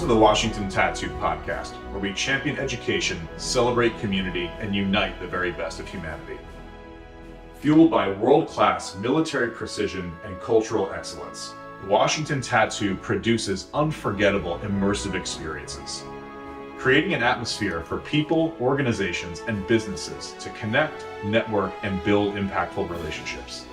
to the Washington Tattoo Podcast, where we champion education, celebrate community, and unite the very best of humanity. Fueled by world-class military precision and cultural excellence, Washington Tattoo produces unforgettable immersive experiences, creating an atmosphere for people, organizations, and businesses to connect, network, and build impactful relationships.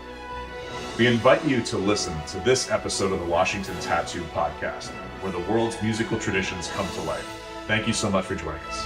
We invite you to listen to this episode of the Washington Tattoo Podcast, where the world's musical traditions come to life. Thank you so much for joining us.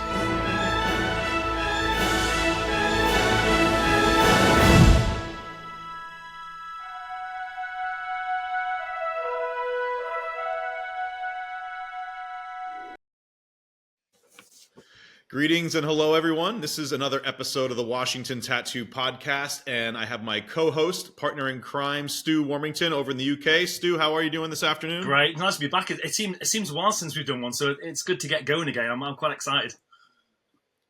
Greetings and hello, everyone. This is another episode of the Washington Tattoo Podcast, and I have my co-host, partner in crime, Stu Warmington, over in the UK. Stu, how are you doing this afternoon? Great, nice to be back. It seems a while since we've done one, so it's good to get going again. I'm quite excited.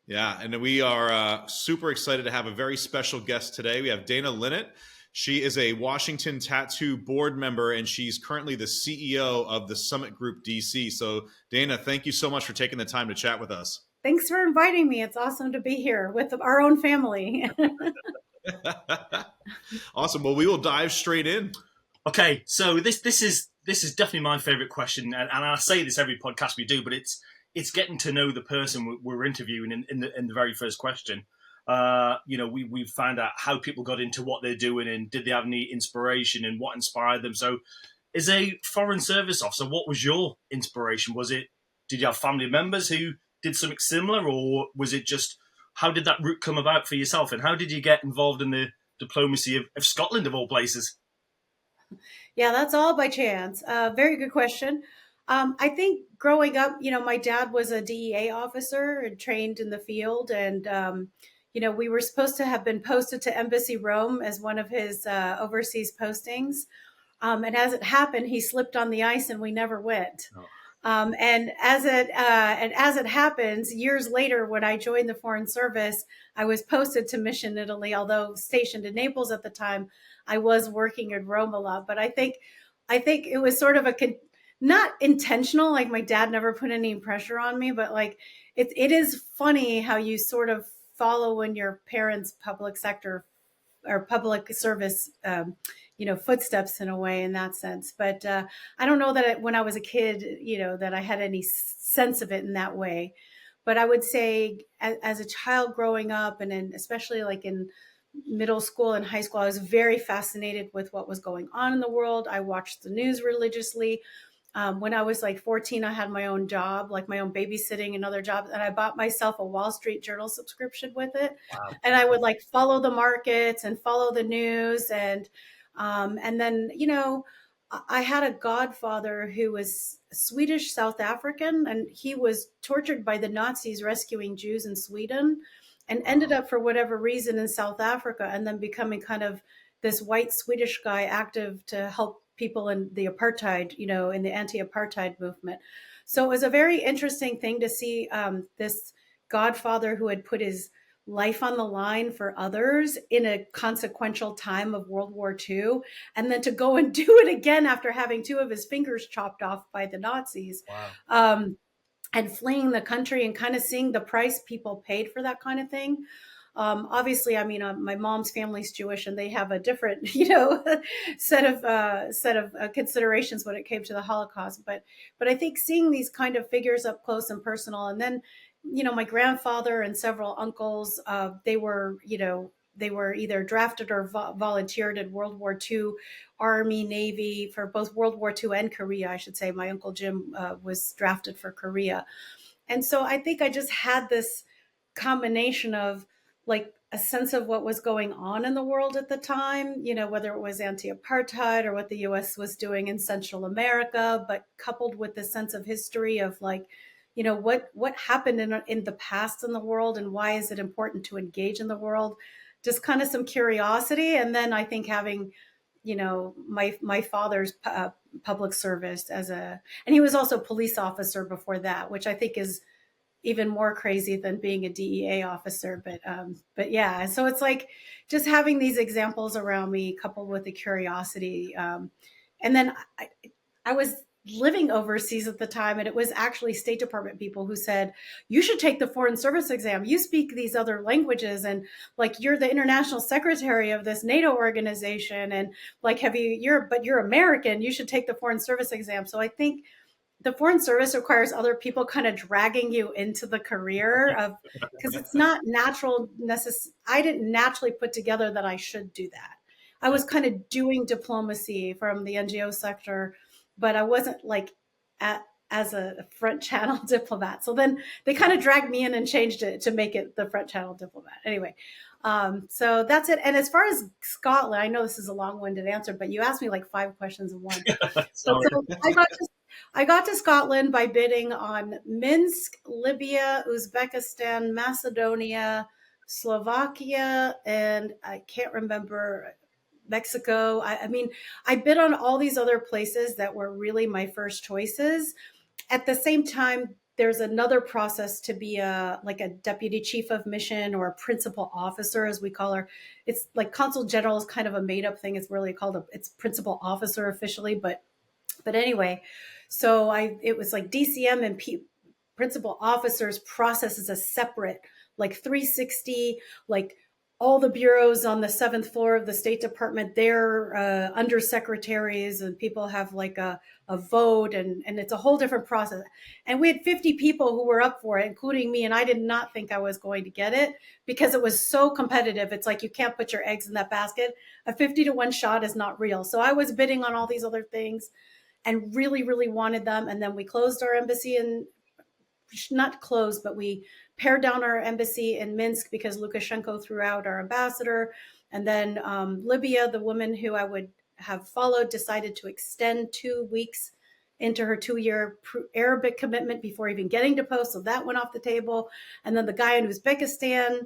Yeah, and we are super excited to have a very special guest today. We have Dana Linnet. She is a Washington Tattoo board member, and she's currently the CEO of the Summit Group DC. So, Dana, thank you so much for taking the time to chat with us. Thanks for inviting me. It's awesome to be here with our own family. Awesome. Well, we will dive straight in. Okay, so this is definitely my favorite question, and I say this every podcast we do, but it's getting to know the person we're interviewing in the very first question. We found out how people got into what they're doing, and did they have any inspiration, and what inspired them. So, as a foreign service officer, what was your inspiration? Did you have family members who did something similar, or was it just, how did that route come about for yourself, and how did you get involved in the diplomacy of Scotland, of all places? Yeah, that's all by chance. Very good question. I think growing up, my dad was a DEA officer and trained in the field, and we were supposed to have been posted to Embassy Rome as one of his overseas postings, and as it happened, he slipped on the ice and we never went. Oh. And as it happens, years later, when I joined the Foreign Service, I was posted to Mission Italy. Although stationed in Naples at the time, I was working in Rome a lot. But I think it was sort of not intentional. Like, my dad never put any pressure on me, but like it is funny how you sort of follow in your parents' public sector or public service footsteps in a way, in that sense. But I don't know that when I was a kid, that I had any sense of it in that way. But I would say as a child growing up, and then especially like in middle school and high school, I was very fascinated with what was going on in the world. I watched the news religiously. When I was like 14, I had my own job, like my own babysitting and other jobs. And I bought myself a Wall Street Journal subscription with it. Wow. And I would like follow the markets and follow the news. And then, I had a godfather who was Swedish South African, and he was tortured by the Nazis rescuing Jews in Sweden, and ended up, for whatever reason, in South Africa, and then becoming kind of this white Swedish guy active to help people in the apartheid, in the anti-apartheid movement. So it was a very interesting thing to see this godfather who had put his life on the line for others in a consequential time of World War II, and then to go and do it again after having two of his fingers chopped off by the Nazis. Wow. And fleeing the country, and kind of seeing the price people paid for that kind of thing. Obviously, my mom's family's Jewish, and they have a different, set of considerations when it came to the Holocaust. But I think seeing these kind of figures up close and personal, and then, my grandfather and several uncles, they were either drafted or volunteered in World War II, Army, Navy, for both World War II and Korea, I should say. My Uncle Jim was drafted for Korea. And so I think I just had this combination of like a sense of what was going on in the world at the time, whether it was anti-apartheid or what the US was doing in Central America, but coupled with the sense of history of like, what happened in the past in the world, and why is it important to engage in the world? Just kind of some curiosity. And then I think having, my father's public service and he was also a police officer before that, which I think is even more crazy than being a DEA officer. But yeah, so it's like just having these examples around me coupled with the curiosity. And then I was living overseas at the time, and it was actually State Department people who said, you should take the Foreign Service exam. You speak these other languages, and like you're the international secretary of this NATO organization, and like you're American, you should take the Foreign Service exam. So I think the Foreign Service requires other people kind of dragging you into the career of, because it's not natural. I didn't naturally put together that I should do that. I was kind of doing diplomacy from the NGO sector, but I wasn't like at, as a front channel diplomat. So then they kind of dragged me in and changed it to make it the front channel diplomat. Anyway, so that's it. And as far as Scotland, I know this is a long-winded answer, but you asked me like 5 questions in one. So I got to Scotland by bidding on Minsk, Libya, Uzbekistan, Macedonia, Slovakia, and I can't remember, Mexico. I mean, I bid on all these other places that were really my first choices. At the same time, there's another process to be like a deputy chief of mission or a principal officer, as we call her. It's like consul general is kind of a made up thing. It's really called it's principal officer officially, but anyway, so it was like DCM and principal officers process is a separate, like 360, like all the bureaus on the 7th floor of the State Department, they're undersecretaries, and people have like a vote, and it's a whole different process. And we had 50 people who were up for it, including me, and I did not think I was going to get it because it was so competitive. It's like you can't put your eggs in that basket. A 50-to-1 shot is not real. So I was bidding on all these other things and really, really wanted them. And then we closed our embassy not closed, but we pared down our embassy in Minsk because Lukashenko threw out our ambassador. And then Libya, the woman who I would have followed, decided to extend 2 weeks into her 2-year Arabic commitment before even getting to post. So that went off the table. And then the guy in Uzbekistan,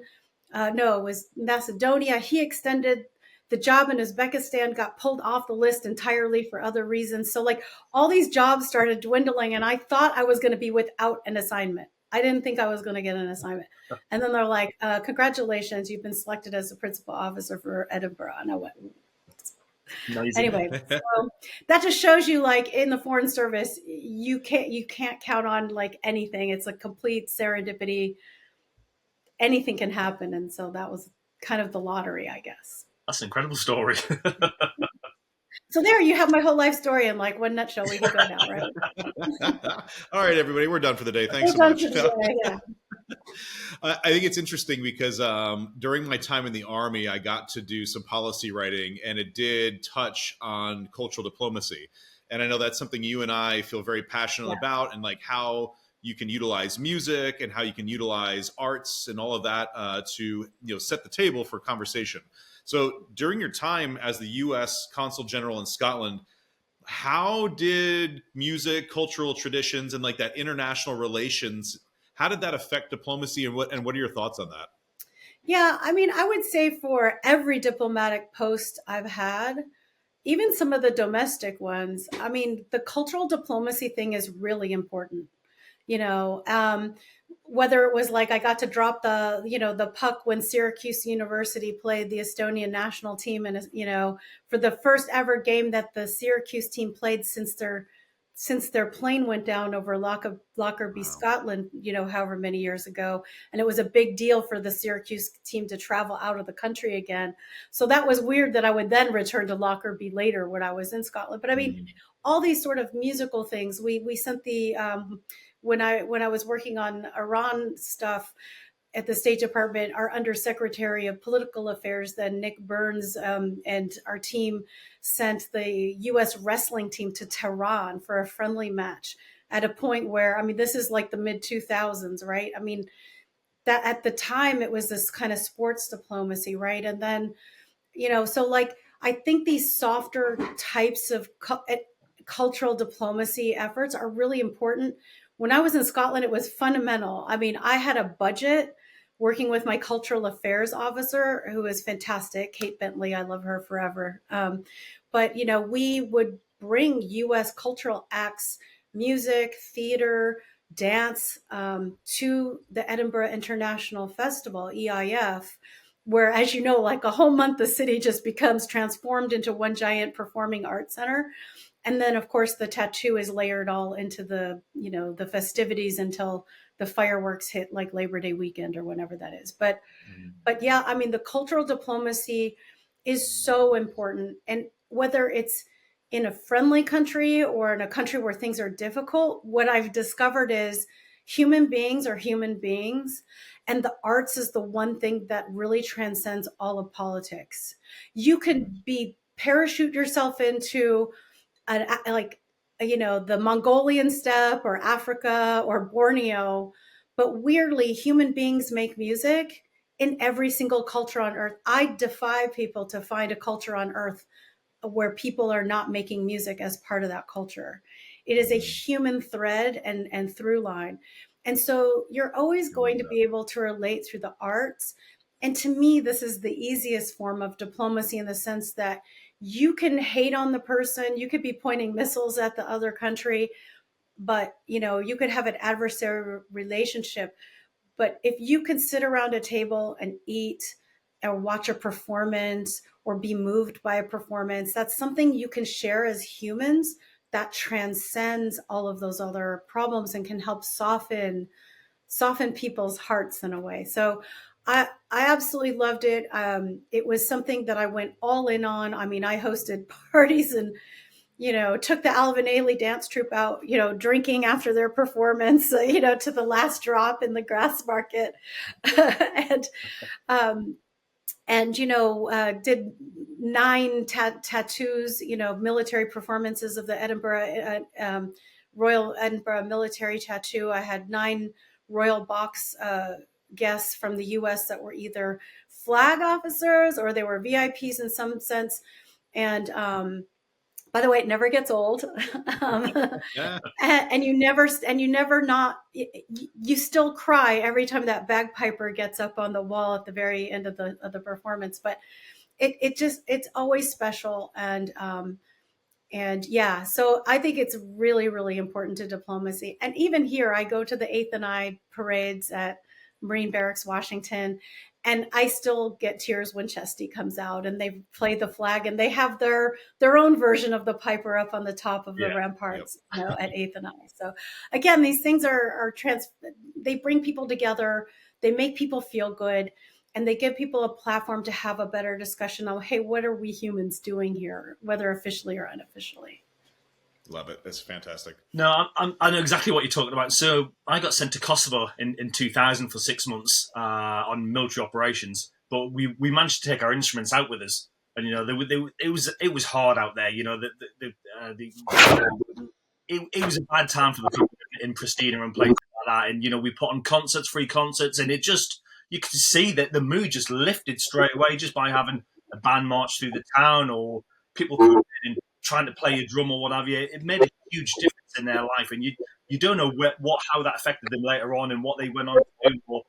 it was Macedonia. He extended the job in Uzbekistan, got pulled off the list entirely for other reasons. So like all these jobs started dwindling, and I thought I was going to be without an assignment. I didn't think I was going to get an assignment. And then they're like, congratulations, you've been selected as a principal officer for Edinburgh. And I went, anyway, so that just shows you, like, in the Foreign Service, you can't count on like anything. It's a complete serendipity. Anything can happen. And so that was kind of the lottery, I guess. That's an incredible story. So there you have my whole life story in like one nutshell. We can go now, right? All right, everybody, we're done for the day. Thanks so much. Yeah. I think it's interesting because during my time in the Army, I got to do some policy writing, and it did touch on cultural diplomacy. And I know that's something you and I feel very passionate about, and like how you can utilize music and how you can utilize arts and all of that to set the table for conversation. So during your time as the U.S. Consul General in Scotland, how did music, cultural traditions, and like that international relations, how did that affect diplomacy, and what are your thoughts on that? Yeah, I mean, I would say for every diplomatic post I've had, even some of the domestic ones, I mean, the cultural diplomacy thing is really important. Whether it was like I got to drop the puck when Syracuse University played the Estonian national team, and for the first ever game that the Syracuse team played since their plane went down over Lockerbie, Scotland, however many years ago. And it was a big deal for the Syracuse team to travel out of the country again. So that was weird that I would then return to Lockerbie later when I was in Scotland. But I mean, all these sort of musical things, we sent the, when I was working on Iran stuff at the State Department, our Undersecretary of Political Affairs, then Nick Burns, and our team sent the U.S. wrestling team to Tehran for a friendly match at a point where, I mean, this is like the mid 2000s, right? I mean, that at the time it was this kind of sports diplomacy, right? And then, so like, I think these softer types of cultural diplomacy efforts are really important. When I was in Scotland, it was fundamental. I mean, I had a budget working with my cultural affairs officer, who is fantastic, Kate Bentley. I love her forever. But, we would bring U.S. cultural acts, music, theater, dance to the Edinburgh International Festival, EIF. where, as you know, like a whole month, the city just becomes transformed into one giant performing arts center. And then, of course, the tattoo is layered all into the, the festivities until the fireworks hit, like Labor Day weekend or whenever that is. But yeah, I mean, the cultural diplomacy is so important. And whether it's in a friendly country or in a country where things are difficult, what I've discovered is human beings are human beings. And the arts is the one thing that really transcends all of politics. You can parachute yourself into the Mongolian steppe or Africa or Borneo, but weirdly, human beings make music in every single culture on earth. I defy people to find a culture on earth where people are not making music as part of that culture. It is a human thread and through line. And so you're always going to be able to relate through the arts. And to me, this is the easiest form of diplomacy in the sense that you can hate on the person, you could be pointing missiles at the other country, but you could have an adversarial relationship. But if you can sit around a table and eat or watch a performance or be moved by a performance, that's something you can share as humans that transcends all of those other problems and can help soften people's hearts in a way. So I absolutely loved it. It was something that I went all in on. I mean, I hosted parties and took the Alvin Ailey dance troupe out, drinking after their performance, to the last drop in the grass market. and did 9 tattoos, military performances of the Edinburgh, Royal Edinburgh Military Tattoo. I had 9 Royal Box guests from the US that were either flag officers or they were VIPs in some sense. And by the way, it never gets old. And you never you still cry every time that bagpiper gets up on the wall at the very end of the performance. But it's always special. And yeah, so I think it's really, really important to diplomacy. And even here, I go to the 8th and I parades at Marine Barracks, Washington, and I still get tears when Chesty comes out and they play the flag and they have their own version of the piper up on the top of the ramparts, at 8th and I. So again, these things they bring people together, they make people feel good, and they give people a platform to have a better discussion on, hey, what are we humans doing here, whether officially or unofficially? Love it. That's fantastic. No, I know exactly what you're talking about. So I got sent to Kosovo in 2000 for 6 months on military operations, but we managed to take our instruments out with us. And it was hard out there. It was a bad time for the people in Pristina and places like that. And we put on free concerts, and it just, you could see that the mood just lifted straight away just by having a band march through the town or people coming in and trying to play a drum or what have you. It made a huge difference in their life, and you don't know how that affected them later on and what they went on to do. Or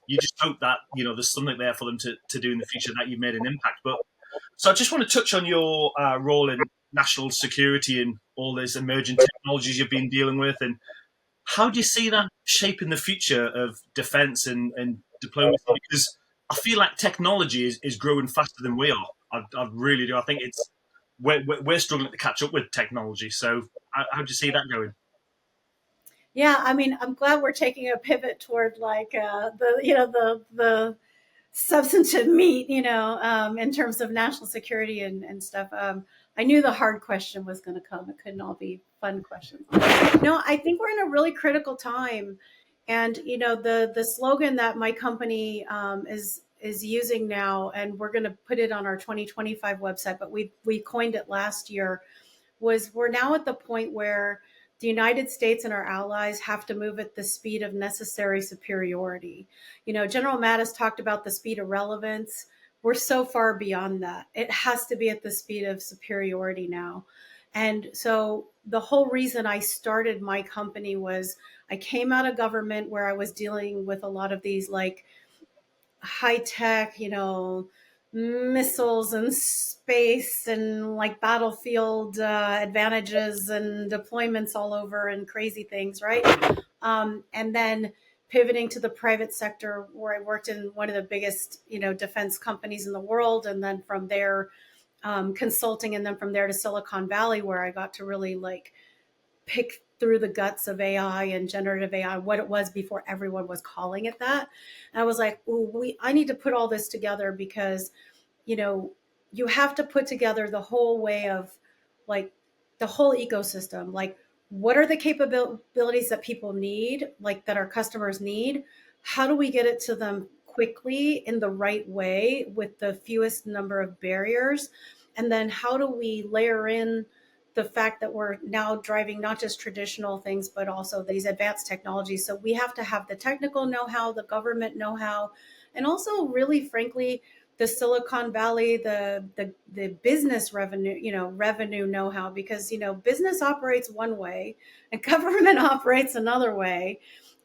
you just hope that there's something there for them to do in the future, that you've made an impact. But so I just want to touch on your role in national security and all these emerging technologies you've been dealing with, and how do you see that shaping the future of defense and diplomacy? Because I feel like technology is growing faster than we are. I really do. I think we're struggling to catch up with technology. So how do you see that going? Yeah, I mean, I'm glad we're taking a pivot toward like the substantive meat, in terms of national security and stuff. I knew the hard question was going to come. It couldn't all be fun questions. No, I think we're in a really critical time. And, the slogan that my company is using now, and we're going to put it on our 2025 website, but we coined it last year, was we're now at the point where the United States and our allies have to move at the speed of necessary superiority. General Mattis talked about the speed of relevance. We're so far beyond that. It has to be at the speed of superiority now. And so the whole reason I started my company was I came out of government where I was dealing with a lot of these like high tech, missiles and space and like battlefield advantages and deployments all over and crazy things, right? And then pivoting to the private sector, where I worked in one of the biggest, defense companies in the world. And then from there, consulting, and then from there to Silicon Valley, where I got to really like pick through the guts of AI and generative AI, what it was before everyone was calling it that. And I was like, I need to put all this together, because, you have to put together the whole way of like the whole ecosystem. Like, what are the capabilities that people need, like that our customers need? How do we get it to them quickly in the right way with the fewest number of barriers? And then how do we layer in the fact that we're now driving not just traditional things, but also these advanced technologies? So we have to have the technical know-how, the government know-how, and also, really frankly, the Silicon Valley, the business revenue know-how, because, business operates one way and government operates another way.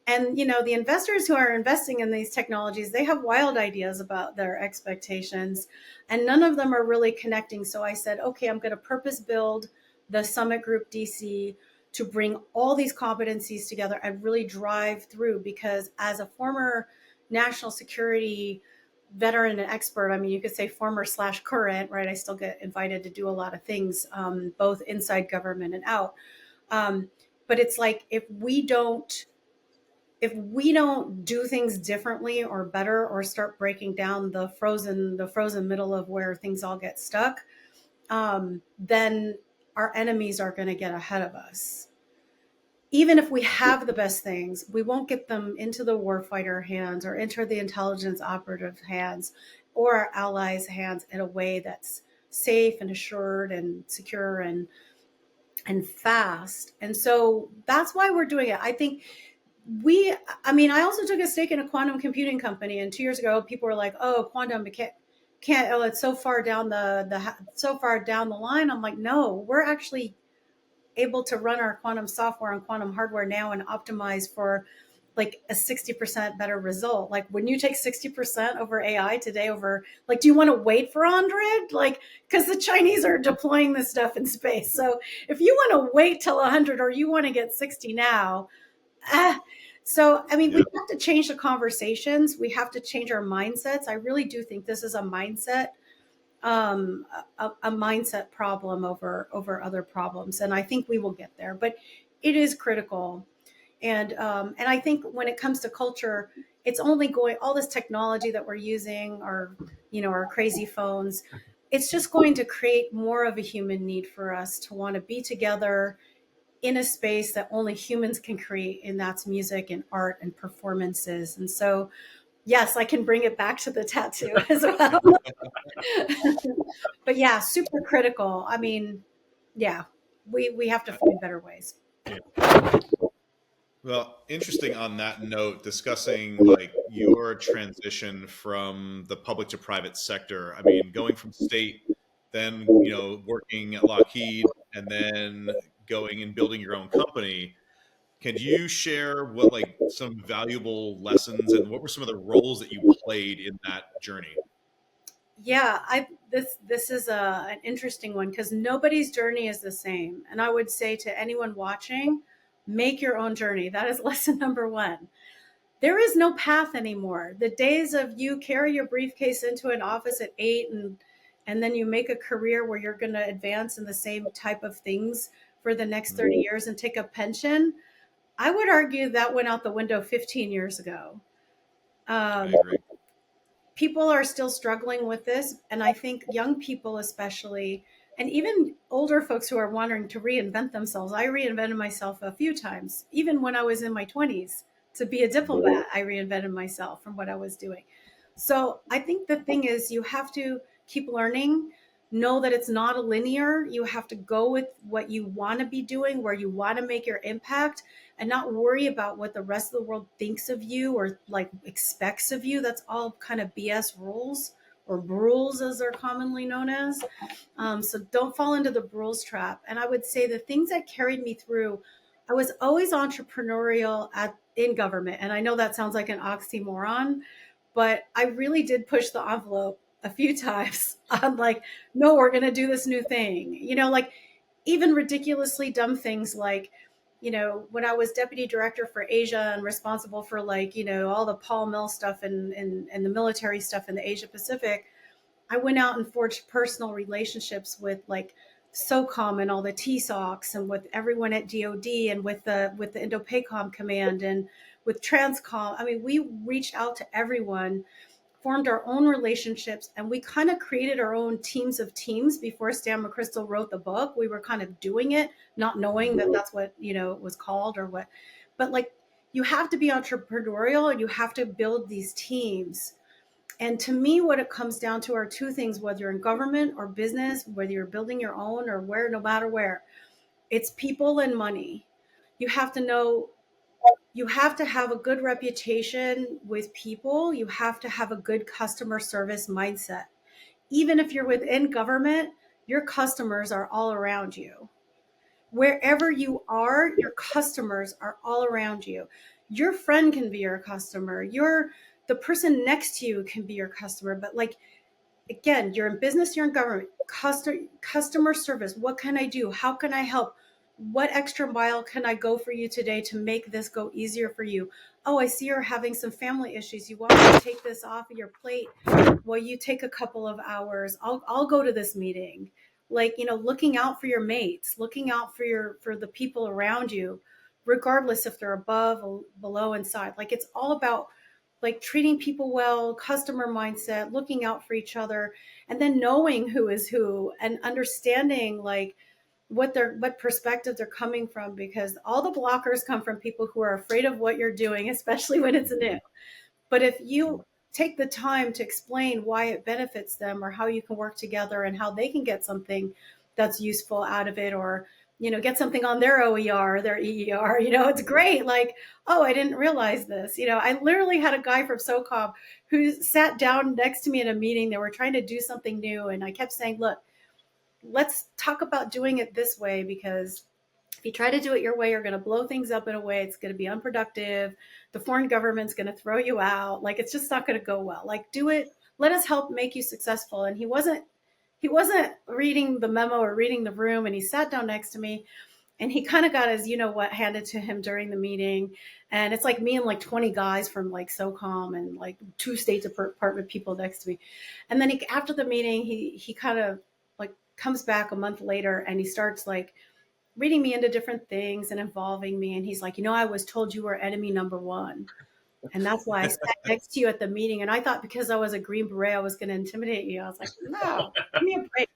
And, the investors who are investing in these technologies, they have wild ideas about their expectations, and none of them are really connecting. So I said, okay, I'm going to purpose build the Summit Group DC to bring all these competencies together and really drive through, because as a former national security veteran and expert, I mean, you could say former / current, right? I still get invited to do a lot of things, both inside government and out. But it's like, if we don't do things differently or better, or start breaking down the frozen middle of where things all get stuck, then our enemies are going to get ahead of us. Even if we have the best things, we won't get them into the warfighter hands or into the intelligence operative hands or our allies' hands in a way that's safe and assured and secure and fast. And so that's why we're doing it. I think I also took a stake in a quantum computing company, and 2 years ago, people were like, "Oh, quantum can't. Oh, it's so far down the line." I'm like, no, we're actually able to run our quantum software and quantum hardware now and optimize for like a 60% better result. Like, when you take 60% over AI today, over like, do you want to wait for 100? Like, because the Chinese are deploying this stuff in space. So if you want to wait till 100, or you want to get 60 now, so, I mean, we have to change the conversations. We have to change our mindsets. I really do think this is a mindset, a mindset problem over other problems. And I think we will get there, but it is critical. And I think when it comes to culture, it's only going, all this technology that we're using, our crazy phones, it's just going to create more of a human need for us to want to be together in a space that only humans can create, and that's music and art and performances. And so, yes, I can bring it back to the tattoo as well. But yeah, super critical. I mean, yeah, we have to find better ways. Well, interesting on that note, discussing like your transition from the public to private sector. I mean, going from state, then, working at Lockheed, and then going and building your own company. Can you share what, like, some valuable lessons, and what were some of the roles that you played in that journey? Yeah, this is an interesting one, because nobody's journey is the same. And I would say to anyone watching, make your own journey. That is lesson number one. There is no path anymore. The days of you carry your briefcase into an office at 8 and then you make a career where you're going to advance in the same type of things for the next 30 years and take a pension, I would argue that went out the window 15 years ago. I agree. People are still struggling with this. And I think young people especially, and even older folks who are wanting to reinvent themselves. I reinvented myself a few times, even when I was in my 20s. To be a diplomat, I reinvented myself from what I was doing. So I think the thing is, you have to keep learning, know that it's not a linear. You have to go with what you want to be doing, where you want to make your impact, and not worry about what the rest of the world thinks of you or like expects of you. That's all kind of BS rules, or rules as they're commonly known as. So don't fall into the rules trap. And I would say the things that carried me through, I was always entrepreneurial in government. And I know that sounds like an oxymoron, but I really did push the envelope a few times on like, no, we're going to do this new thing. Like even ridiculously dumb things like, when I was deputy director for Asia and responsible for like, all the Paul Mill stuff and the military stuff in the Asia Pacific, I went out and forged personal relationships with like SOCOM and all the TSOCs and with everyone at DOD and with the Indo-PACOM command and with Transcom. I mean, we reached out to everyone, formed our own relationships, and we kind of created our own teams of teams before Stan McChrystal wrote the book. We were kind of doing it, not knowing that that's what, it was called or what. But like, you have to be entrepreneurial and you have to build these teams. And to me, what it comes down to are two things, whether you're in government or business, whether you're building your own or where, no matter where, it's people and money. You have to know, you have to have a good reputation with people. You have to have a good customer service mindset. Even if you're within government, your customers are all around you. Wherever you are, your customers are all around you. Your friend can be your customer. The person next to you can be your customer. But like, again, you're in business, you're in government, customer service. What can I do? How can I help? What extra mile can I go for you today to make this go easier for you? Oh, I see you're having some family issues. You want me to take this off of your plate? Well, you take a couple of hours. I'll go to this meeting. Like, looking out for your mates, looking out for the people around you, regardless if they're above, below, inside. Like, it's all about like treating people well, customer mindset, looking out for each other, and then knowing who is who and understanding like what perspective they're coming from, because all the blockers come from people who are afraid of what you're doing, especially when it's new. But if you take the time to explain why it benefits them or how you can work together and how they can get something that's useful out of it, or get something on their OER, their EER, it's great. Like, oh, I didn't realize this. I literally had a guy from SOCOM who sat down next to me in a meeting. They were trying to do something new. And I kept saying, look, let's talk about doing it this way, because if you try to do it your way, you're going to blow things up in a way. It's going to be unproductive. The foreign government's going to throw you out. Like, it's just not going to go well. Like, do it. Let us help make you successful. And he wasn't reading the memo or reading the room. And he sat down next to me and he kind of got his, handed to him during the meeting. And it's like me and like 20 guys from like SOCOM and like 2 State Department people next to me. And then after the meeting, he kind of like comes back a month later and he starts like reading me into different things and involving me. And he's like, I was told you were enemy number one. And that's why I sat next to you at the meeting. And I thought because I was a Green Beret, I was going to intimidate you. I was like, no, give me a break.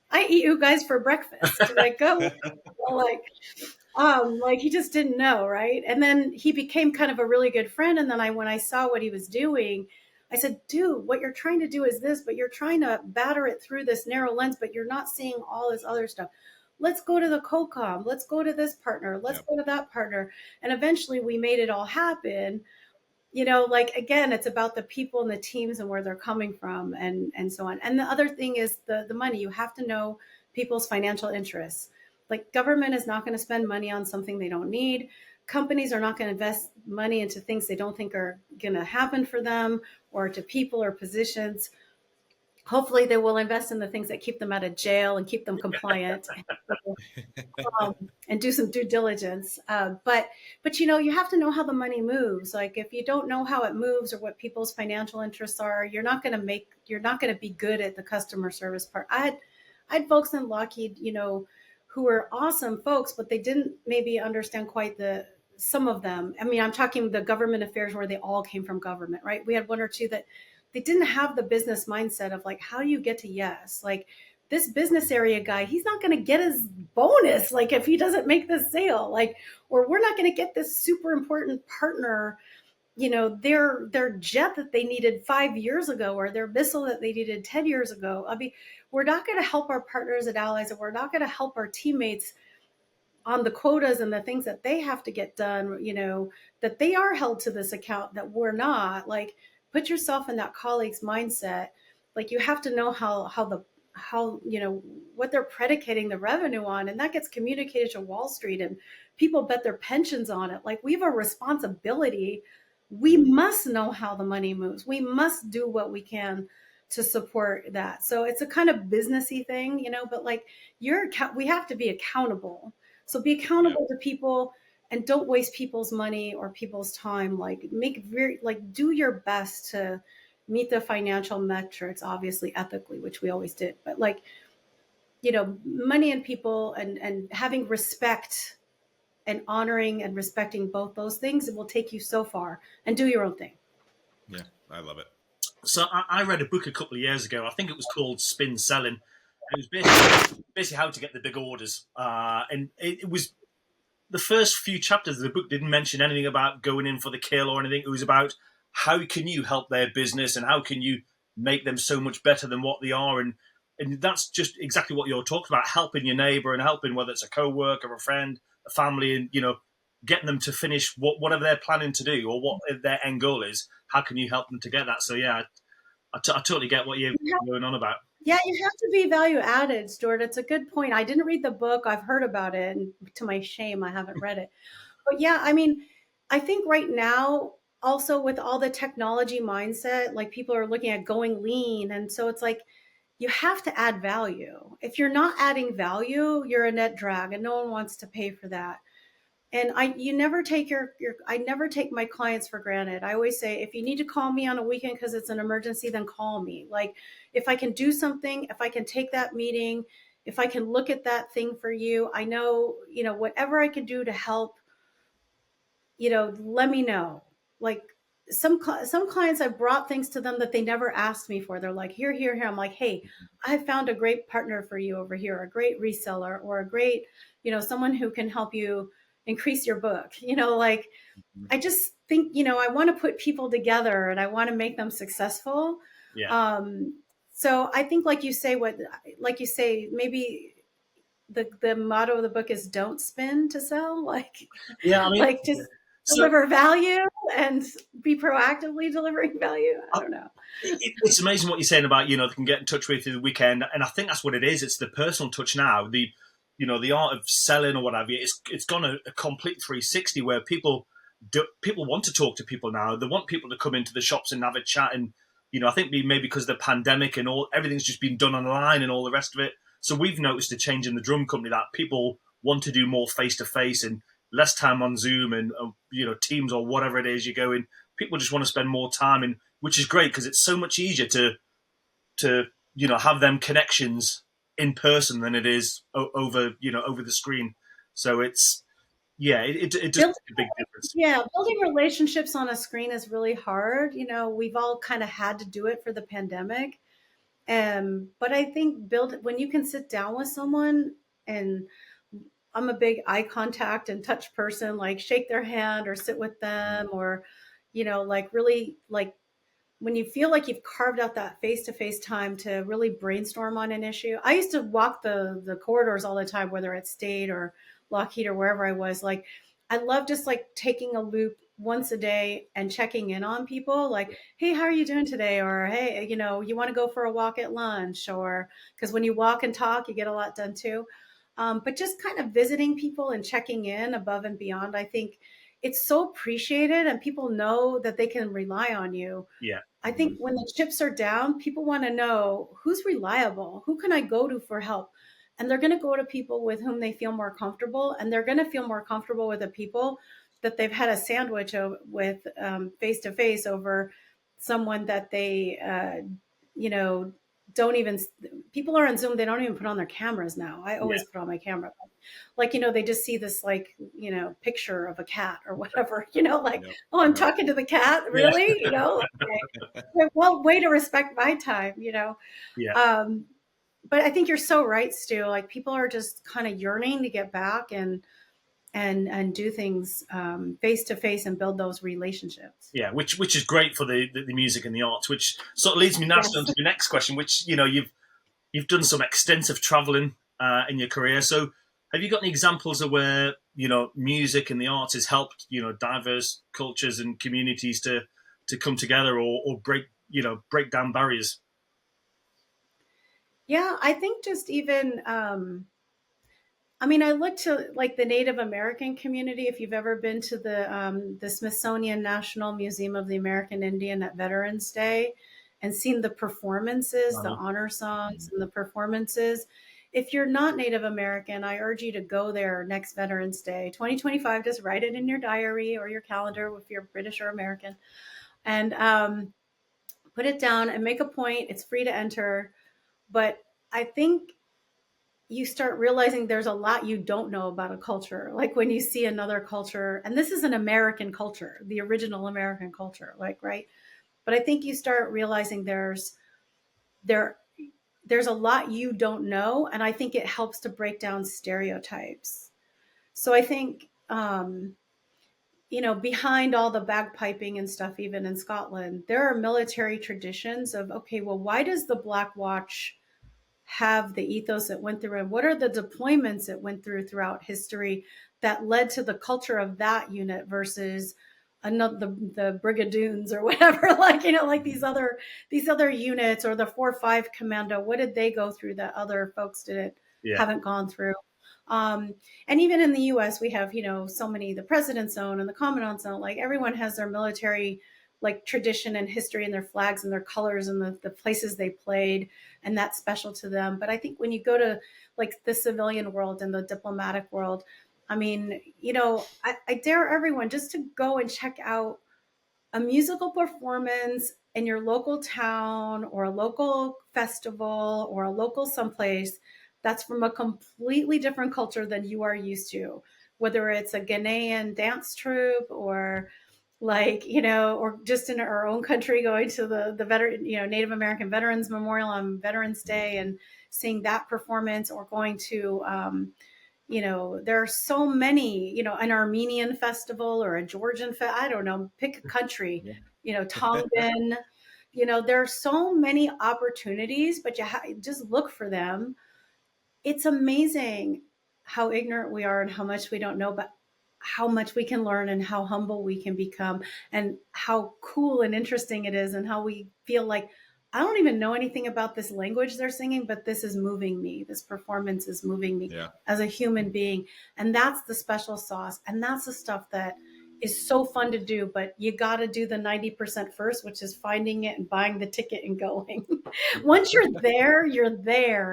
I eat you guys for breakfast. Like, go. Like he just didn't know. Right. And then he became kind of a really good friend. And then when I saw what he was doing, I said, dude, what you're trying to do is this, but you're trying to batter it through this narrow lens, but you're not seeing all this other stuff. Let's go to the COCOM. Let's go to this partner. Let's go to that partner. And eventually we made it all happen. Like, again, it's about the people and the teams and where they're coming from and so on. And the other thing is the money. You have to know people's financial interests. Like, government is not going to spend money on something they don't need. Companies are not going to invest money into things they don't think are going to happen for them or to people or positions. Hopefully they will invest in the things that keep them out of jail and keep them compliant and do some due diligence. But you have to know how the money moves. Like, if you don't know how it moves or what people's financial interests are, you're not going to be good at the customer service part. I had folks in Lockheed, who were awesome folks, but they didn't maybe understand quite some of them. I mean, I'm talking the government affairs where they all came from government, right? We had 1 or 2 that they didn't have the business mindset of like, how do you get to yes? Like, this business area guy, he's not going to get his bonus. Like, if he doesn't make this sale, like, or we're not going to get this super important partner, their jet that they needed 5 years ago, or their missile that they needed 10 years ago. I mean, we're not going to help our partners and allies, and we're not going to help our teammates on the quotas and the things that they have to get done, that they are held to this account that we're not. Like, put yourself in that colleague's mindset. Like, you have to know how what they're predicating the revenue on, and that gets communicated to Wall Street, and people bet their pensions on it. Like, we have a responsibility. We must know how the money moves. We must do what we can to support that. So it's a kind of businessy thing, but like, we have to be accountable. So be accountable to people. and don't waste people's money or people's time. Like do your best to meet the financial metrics, obviously ethically, which we always did, but like, money and people, and having respect and honoring and respecting both those things, it will take you so far. And do your own thing. Yeah, I love it. So I read a book a couple of years ago. I think it was called Spin Selling. It was basically how to get the big orders. And it was the first few chapters of the book didn't mention anything about going in for the kill or anything. It was about how can you help their business and how can you make them so much better than what they are. And that's just exactly what you're talking about, helping your neighbor and helping whether it's a co-worker, a friend, a family, and, getting them to finish whatever they're planning to do or what their end goal is. How can you help them to get that? So, yeah, I totally get what you're going on about. Yeah, you have to be value added, Stuart. It's a good point. I didn't read the book. I've heard about it, and to my shame, I haven't read it. But yeah, I mean, I think right now, also with all the technology mindset, like people are looking at going lean. And so it's like, you have to add value. If you're not adding value, you're a net drag, and no one wants to pay for that. And you never take I never take my clients for granted. I always say, if you need to call me on a weekend because it's an emergency, then call me. Like, if I can do something, if I can take that meeting, if I can look at that thing for you, I know, whatever I can do to help, let me know. Like, some clients, I brought things to them that they never asked me for. They're like, here, here, here. I'm like, hey, I found a great partner for you over here, a great reseller, or a great, someone who can help you increase your book. Like, I just think, I want to put people together and I want to make them successful. Yeah. So I think, like you say, maybe the motto of the book is don't spin to sell. Like, yeah, I mean, like just deliver value and be proactively delivering value. I don't know. It's amazing what you're saying about, they can get in touch with you the weekend. And I think that's what it is. It's the personal touch now. The art of selling or whatever, it's gone a complete 360 where people want to talk to people now. They want people to come into the shops and have a chat. And, I think maybe because of the pandemic and everything's just been done online and all the rest of it. So we've noticed a change in the drum company that people want to do more face-to-face and less time on Zoom and, Teams or whatever it is you're going. People just want to spend more time, and which is great because it's so much easier to have them connections in person than it is over the screen. So it's it just makes a big difference. Yeah, building relationships on a screen is really hard. We've all kind of had to do it for the pandemic. But I think when you can sit down with someone, and I'm a big eye contact and touch person, like shake their hand or sit with them, or, like really, like when you feel like you've carved out that face-to-face time to really brainstorm on an issue. I used to walk the corridors all the time, whether at State or Lockheed or wherever I was. Like, I love just like taking a loop once a day and checking in on people, like, hey, how are you doing today? Or, hey, you want to go for a walk at lunch? Or, because when you walk and talk, you get a lot done too. But just kind of visiting people and checking in above and beyond, I think it's so appreciated, and people know that they can rely on you. Yeah. I think when the chips are down, people want to know who's reliable, who can I go to for help? And they're going to go to people with whom they feel more comfortable, and they're going to feel more comfortable with the people that they've had a sandwich with face to face over someone that they, don't even, people are on Zoom, they don't even put on their cameras now. I always put on my camera. Like, they just see this, like, picture of a cat or whatever, like, oh, I'm talking to the cat, really? Okay. Well, way to respect my time, Yeah. But I think you're so right, Stu. Like, people are just kind of yearning to get back and do things face to face and build those relationships. Yeah, which is great for the music and the arts, which sort of leads me naturally on to the next question, which, you've done some extensive traveling in your career. So have you got any examples of where, music and the arts has helped, diverse cultures and communities to come together or break down barriers? Yeah, I think just even, I look to like the Native American community. If you've ever been to the Smithsonian National Museum of the American Indian at Veterans Day and seen the performances, the honor songs and the performances, if you're not Native American, I urge you to go there next Veterans Day, 2025. Just write it in your diary or your calendar if you're British or American, and put it down and make a point. It's free to enter. But I think you start realizing there's a lot you don't know about a culture. Like when you see another culture, and this is an American culture, the original American culture, like, right? But I think you start realizing there there's a lot you don't know, and I think it helps to break down stereotypes. So I think behind all the bagpiping and stuff, even in Scotland, there are military traditions of, okay, well, why does the Black Watch have the ethos it went through, and what are the deployments it went through throughout history that led to the culture of that unit versus another, the brigadoons or whatever, like these other units, or the 4-5 commando, what did they go through that other folks haven't gone through? And even in the US we have so many, the president's zone and the commandant's zone, like everyone has their military like tradition and history and their flags and their colors and the places they played, and that's special to them. But I think when you go to like the civilian world and the diplomatic world, I mean, I dare everyone just to go and check out a musical performance in your local town or a local festival or a local someplace that's from a completely different culture than you are used to, whether it's a Ghanaian dance troupe or or just in our own country, going to the veteran, Native American Veterans Memorial on Veterans Day and seeing that performance, or going to, there are so many, an Armenian festival or a Georgian, I don't know, pick a country, Tongan, there are so many opportunities, but you just look for them. It's amazing how ignorant we are and how much we don't know, but how much we can learn and how humble we can become, and how cool and interesting it is, and how we feel like, I don't even know anything about this language they're singing, but this is moving me. This performance is moving me as a human being. And that's the special sauce. And that's the stuff that is so fun to do, but you got to do the 90% first, which is finding it and buying the ticket and going. Once you're there,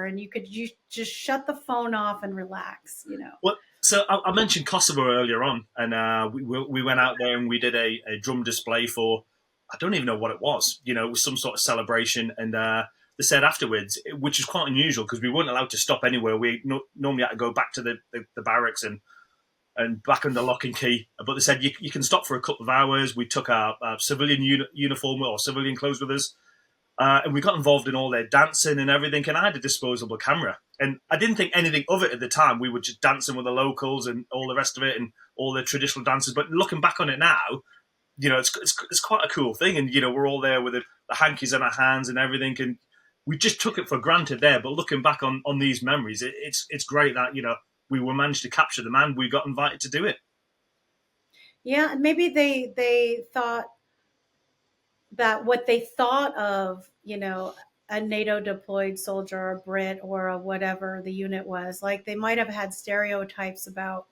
and you just shut the phone off and relax, Well, so I mentioned Kosovo earlier on, and we went out there and we did a drum display for, I don't even know what it was. It was some sort of celebration, and they said afterwards, which is quite unusual because we weren't allowed to stop anywhere. We normally had to go back to the barracks and back under lock and key. But they said you can stop for a couple of hours. We took our civilian uniform or civilian clothes with us. And we got involved in all their dancing and everything. And I had a disposable camera. And I didn't think anything of it at the time. We were just dancing with the locals and all the rest of it and all the traditional dances. But looking back on it now, it's quite a cool thing. And, we're all there with the hankies in our hands and everything. And we just took it for granted there. But looking back on these memories, it's great that, we were managed to capture them and we got invited to do it. Yeah, and maybe they thought that what they thought of, a NATO deployed soldier or a Brit or a whatever the unit was, like they might have had stereotypes about,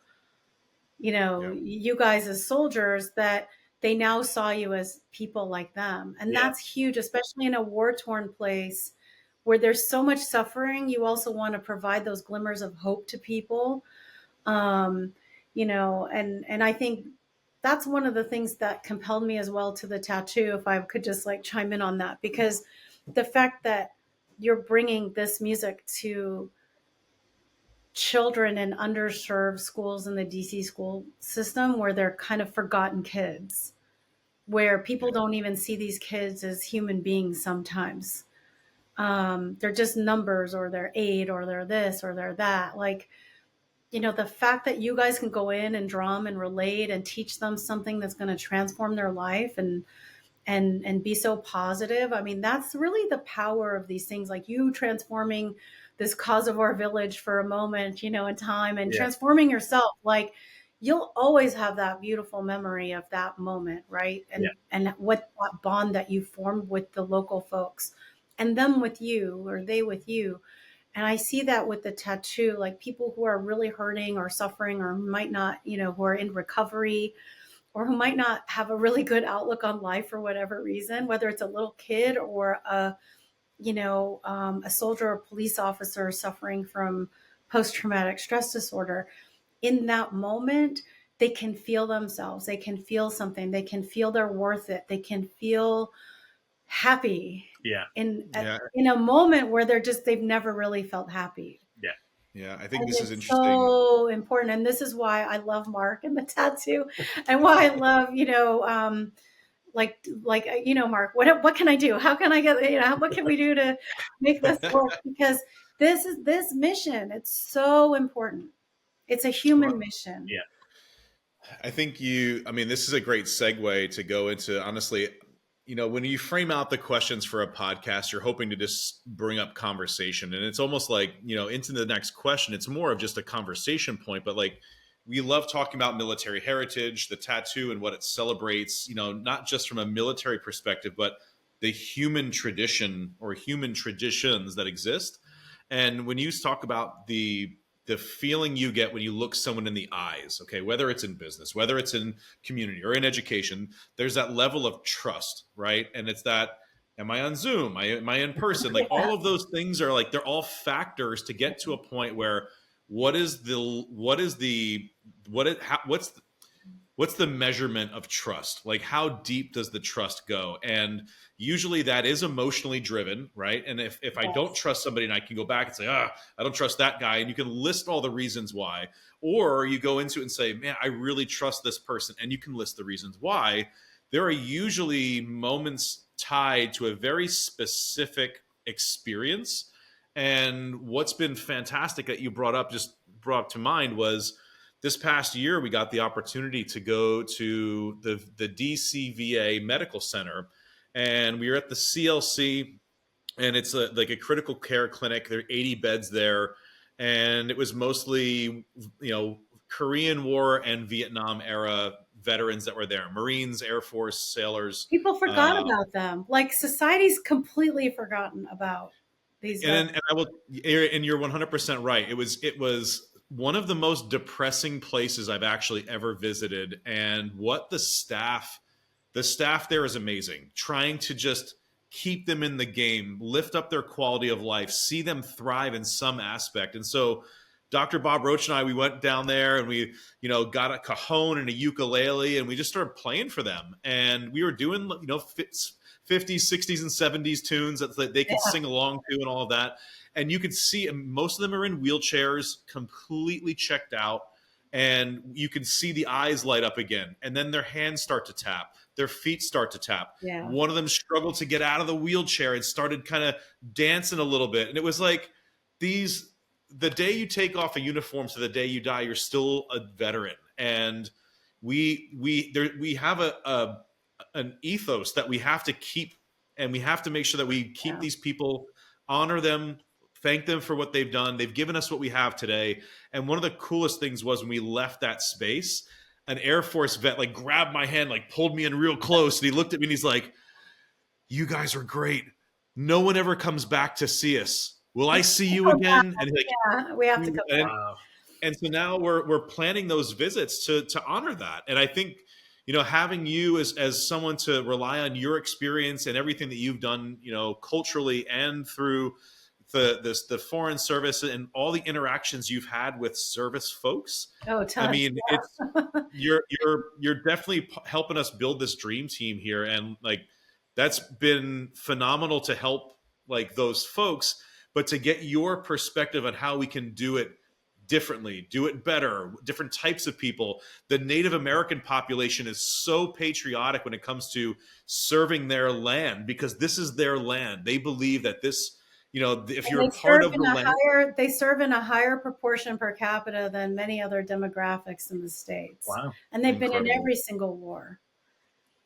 you guys as soldiers, that they now saw you as people like them. And that's huge, especially in a war-torn place where there's so much suffering. You also want to provide those glimmers of hope to people. And I think that's one of the things that compelled me as well to the tattoo, if I could just like chime in on that, because the fact that you're bringing this music to children in underserved schools in the DC school system, where they're kind of forgotten kids, where people don't even see these kids as human beings sometimes. They're just numbers, or they're aid, or they're this, or they're that. Like, the fact that you guys can go in and drum and relate and teach them something that's going to transform their life and be so positive. I mean, that's really the power of these things, like you transforming this Kosovo village for a moment, in time, and transforming yourself. Like, you'll always have that beautiful memory of that moment, right? And what that bond that you formed with the local folks, and them with you, or they with you. And I see that with the tattoo, like people who are really hurting or suffering, or might not, who are in recovery, or who might not have a really good outlook on life for whatever reason, whether it's a little kid or a a soldier or police officer suffering from post-traumatic stress disorder, in that moment, they can feel themselves. They can feel something. They can feel they're worth it. They can feel happy Yeah. in a moment where they've never really felt happy. Yeah. Yeah, I think And this is it's interesting. so important. And this is why I love Mark and the tattoo, and why I love, Mark, what can I do? How can I get, what can we do to make this work? Because this mission, it's so important. It's a human mission. Yeah. I think this is a great segue to go into, honestly, when you frame out the questions for a podcast, you're hoping to just bring up conversation. And it's almost like, into the next question, it's more of just a conversation point. But like, we love talking about military heritage, the tattoo and what it celebrates, not just from a military perspective, but the human tradition or human traditions that exist. And when you talk about the feeling you get when you look someone in the eyes, okay, whether it's in business, whether it's in community or in education, there's that level of trust, right? And it's that, am I on Zoom? Am I in person? Like all of those things are like, they're all factors to get to a point where what's the measurement of trust? Like how deep does the trust go? And usually that is emotionally driven, right? And if I don't trust somebody and I can go back and say, I don't trust that guy, and you can list all the reasons why, or you go into it and say, man, I really trust this person, and you can list the reasons why. There are usually moments tied to a very specific experience. And what's been fantastic that you brought up to mind was this past year, we got the opportunity to go to the DCVA Medical Center, and we were at the CLC, and it's like a critical care clinic. There are 80 beds there, and it was mostly, Korean War and Vietnam era veterans that were there, Marines, Air Force, sailors. People forgot about them. Like society's completely forgotten about these. And you're 100% right. It was one of the most depressing places I've actually ever visited. And what the staff there is amazing, trying to just keep them in the game, lift up their quality of life, see them thrive in some aspect. And so Dr. Bob Roach and I, we went down there and we, got a cajon and a ukulele and we just started playing for them. And we were doing, 50s, 60s, and 70s tunes that they could sing along to and all of that. And you could see most of them are in wheelchairs, completely checked out. And you can see the eyes light up again. And then their hands start to tap. Their feet start to tap. Yeah. One of them struggled to get out of the wheelchair and started kind of dancing a little bit. And it was like the day you take off a uniform to the day you die, you're still a veteran. And we have an ethos that we have to keep, and we have to make sure that we keep these people, honor them, thank them for what they've done. They've given us what we have today. And one of the coolest things was when we left that space, an Air Force vet like grabbed my hand, like pulled me in real close. And he looked at me and he's like, "You guys are great. No one ever comes back to see us. Will I see you again?" And like, we have to go back. And so now we're planning those visits to honor that. And I think, having you as someone to rely on your experience and everything that you've done, culturally and through the foreign service and all the interactions you've had with service folks. Oh, tons. I mean, it's you're definitely helping us build this dream team here, and like that's been phenomenal to help like those folks, but to get your perspective on how we can do it differently, do it better, different types of people. The Native American population is so patriotic when it comes to serving their land because this is their land. They believe that this, if you're a part of the land, they serve in a higher proportion per capita than many other demographics in the States. Wow. And they've been in every single war.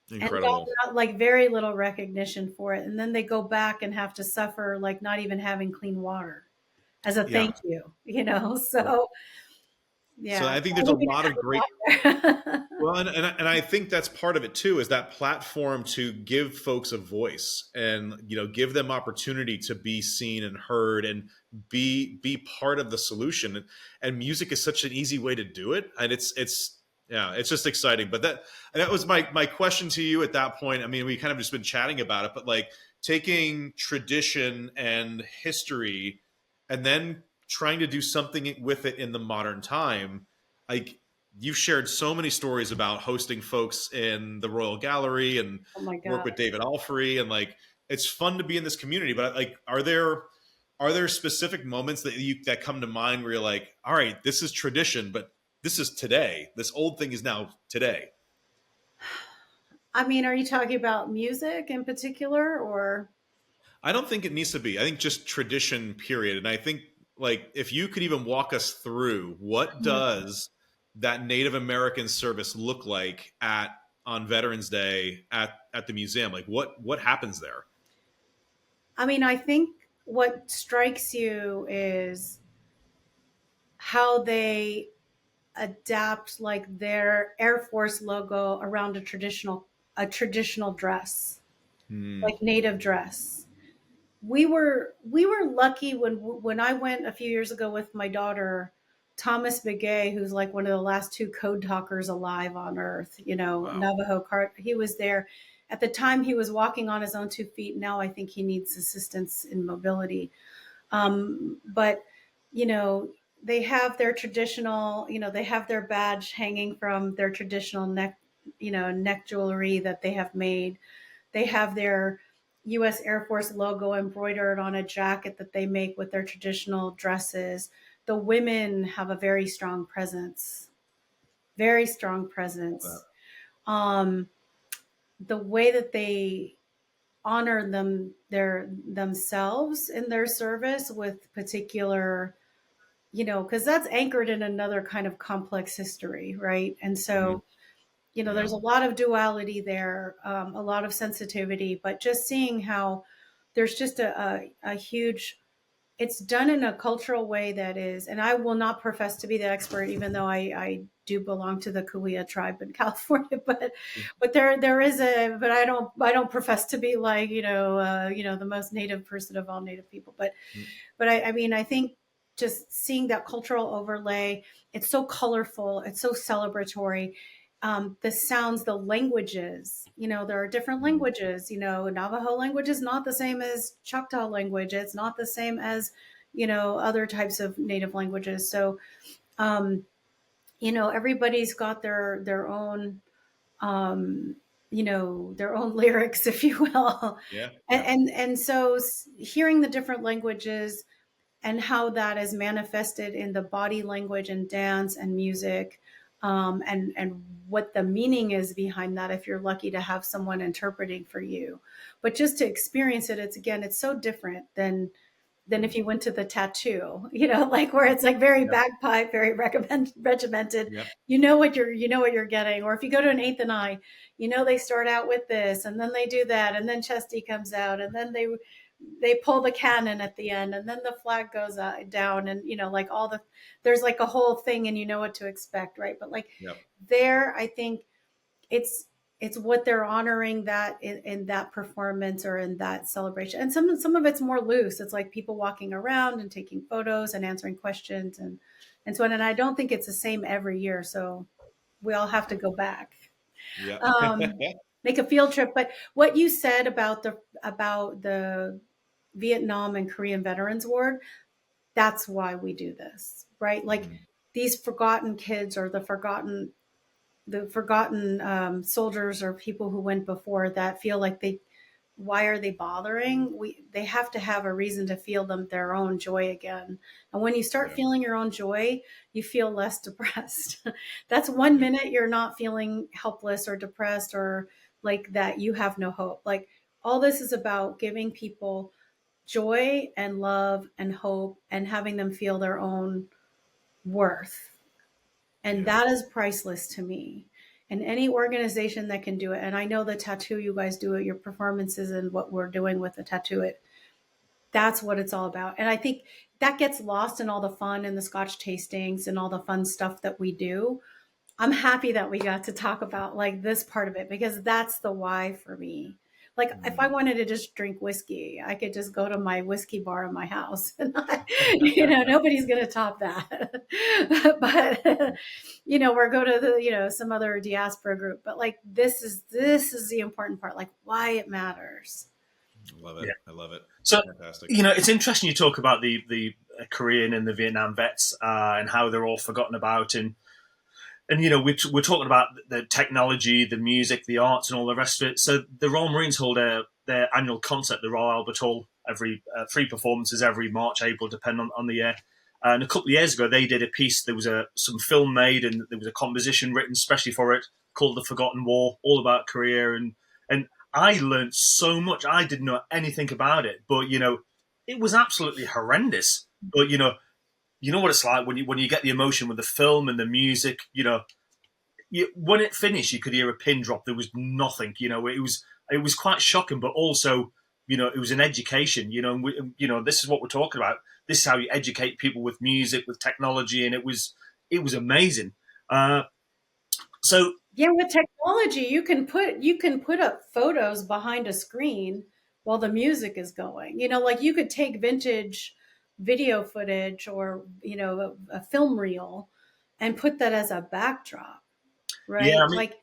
Incredible. And got like very little recognition for it. And then they go back and have to suffer like not even having clean water as a thank you, so yeah. So I think there's a lot of great, well, and I think that's part of it too, is that platform to give folks a voice and, give them opportunity to be seen and heard and be part of the solution. And music is such an easy way to do it. And it's just exciting. But that was my question to you at that point. I mean, we kind of just been chatting about it, but like, taking tradition and history and then trying to do something with it in the modern time. Like, you've shared so many stories about hosting folks in the Royal Gallery and Oh my work God. with David Alfrey, and like, it's fun to be in this community. But like, are there specific moments that come to mind where you're like, all right, this is tradition, but this is today. This old thing is now today. I mean, are you talking about music in particular, or? I don't think it needs to be. I think just tradition, period. And I think, like, if you could even walk us through what does that Native American service look like on Veterans Day at the museum? Like, what happens there? I mean, I think what strikes you is how they adapt like their Air Force logo around a traditional dress, Hmm. like native dress. We were lucky when I went a few years ago with my daughter, Thomas Begay, who's like one of the last two code talkers alive on earth, Wow. Navajo cart. He was there. At the time he was walking on his own 2 feet. Now I think he needs assistance in mobility. But you know, they have their traditional, they have their badge hanging from their traditional neck jewelry that they have made. They have their U.S. Air Force logo embroidered on a jacket that they make with their traditional dresses. The women have a very strong presence, very strong presence. Um, the way that they honor themselves in their service with particular, because that's anchored in another kind of complex history, right? And Mhm. so, Yeah. there's a lot of duality there, a lot of sensitivity, but just seeing how there's just a huge, it's done in a cultural way that is, and I will not profess to be the expert, even though I do belong to the Kuya tribe in California, but there is but I don't profess to be like, the most native person of all native people. But I mean, I think just seeing that cultural overlay, it's so colorful, it's so celebratory. The sounds, the languages, there are different languages. Navajo language is not the same as Choctaw language. It's not the same as, other types of native languages. So, um, everybody's got their own, their own lyrics, if you will. Yeah. And, Yeah. and so hearing the different languages and how that is manifested in the body language and dance and music, and what the meaning is behind that, if you're lucky to have someone interpreting for you. But just to experience it, it's so different than if you went to the tattoo, like where it's like very Yeah. bagpipe, very regimented. Yeah. You know what you're getting. Or if you go to an eighth and I, they start out with this and then they do that, and then Chesty comes out, and then they pull the cannon at the end, and then the flag goes down, and like there's like a whole thing, and you know what to expect, right? But like Yeah. there, I think it's it's what they're honoring that in that performance or in that celebration. And some of it's more loose. It's like people walking around and taking photos and answering questions and so on. And I don't think it's the same every year. So we all have to go back. Yeah. Um, make a field trip. But what you said about the Vietnam and Korean Veterans Ward, that's why we do this, right? Like Mhm. these forgotten kids or the forgotten soldiers or people who went before that feel like why are they bothering? They have to have a reason to feel their own joy again. And when you start Yeah. feeling your own joy, you feel less depressed. That's 1 minute you're not feeling helpless or depressed or like that you have no hope. Like all this is about giving people joy and love and hope and having them feel their own worth. And Yeah. that is priceless to me. And any organization that can do it, and I know the tattoo you guys do it, your performances and what we're doing with the tattoo it, that's what it's all about. And I think that gets lost in all the fun and the scotch tastings and all the fun stuff that we do. I'm happy that we got to talk about like this part of it because that's the why for me. Like if I Mhm. wanted to just drink whiskey, I could just go to my whiskey bar in my house and nobody's going to top that. But or go to some other diaspora group, but like this is the important part, like why it matters. I love it. Yeah. I love it. So, Fantastic. it's interesting you talk about the Korean and the Vietnam vets and how they're all forgotten about, and we're talking about the technology, the music, the arts, and all the rest of it. So the Royal Marines hold their annual concert, the Royal Albert Hall, every 3 performances every March, April, depending on the year. And a couple of years ago, they did a piece. There was some film made, and there was a composition written especially for it called "The Forgotten War," all about Korea. And I learned so much. I didn't know anything about it, but it was absolutely horrendous. But you know what it's like when you get the emotion with the film and the music. When it finished, you could hear a pin drop. There was nothing. It was quite shocking, but also it was an education. This is what we're talking about. This is how you educate people with music, with technology, and it was amazing. So Yeah, with technology, you can put up photos behind a screen while the music is going. Like you could take vintage video footage or a film reel and put that as a backdrop, yeah, right? I mean, Like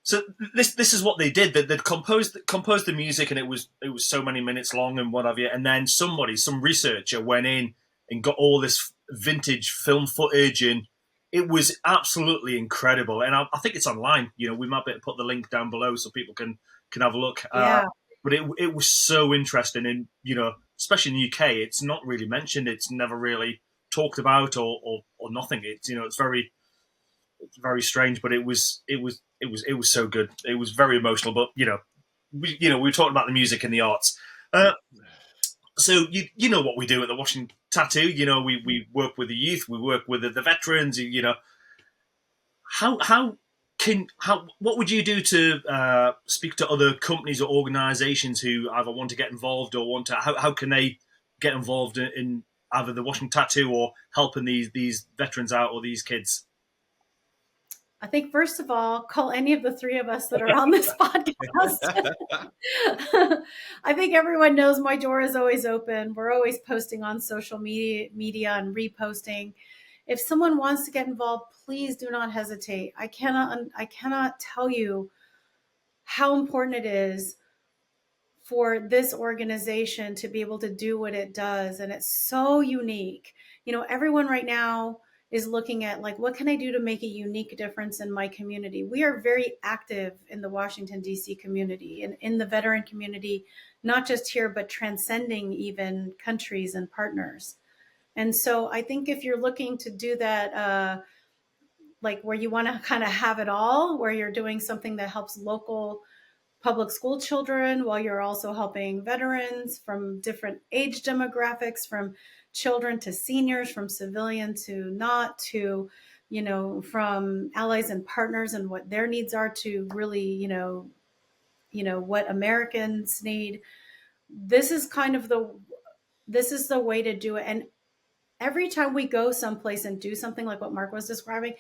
so this is what they did. They'd composed the music, and it was so many minutes long and what have you. And then some researcher went in and got all this vintage film footage, and it was absolutely incredible. And I think it's online. We might be able to put the link down below so people can have a look. yeah. But it was so interesting, and especially in the UK, it's not really mentioned. It's never really talked about or nothing. It's very strange, but it was so good. It was very emotional, but we were talking about the music and the arts. So you know what we do at the Washington Tattoo. We work with the youth, we work with the veterans. How what would you do to speak to other companies or organisations who either want to get involved or want to? How can they get involved in either the Washington Tattoo or helping these veterans out or these kids? I think first of all, call any of the three of us that are on this podcast. I think everyone knows my door is always open. We're always posting on social media and reposting. If someone wants to get involved, please do not hesitate. I cannot tell you how important it is for this organization to be able to do what it does, and it's so unique. Everyone right now is looking at, like, what can I do to make a unique difference in my community? We are very active in the Washington D.C. community and in the veteran community, not just here but transcending even countries and partners. And so I think if you're looking to do that, like where you want to kind of have it all, where you're doing something that helps local public school children while you're also helping veterans from different age demographics, from children to seniors, from civilian to not, to from allies and partners and what their needs are, to really what Americans need. This is the way to do it. And every time we go someplace and do something like what Mark was describing,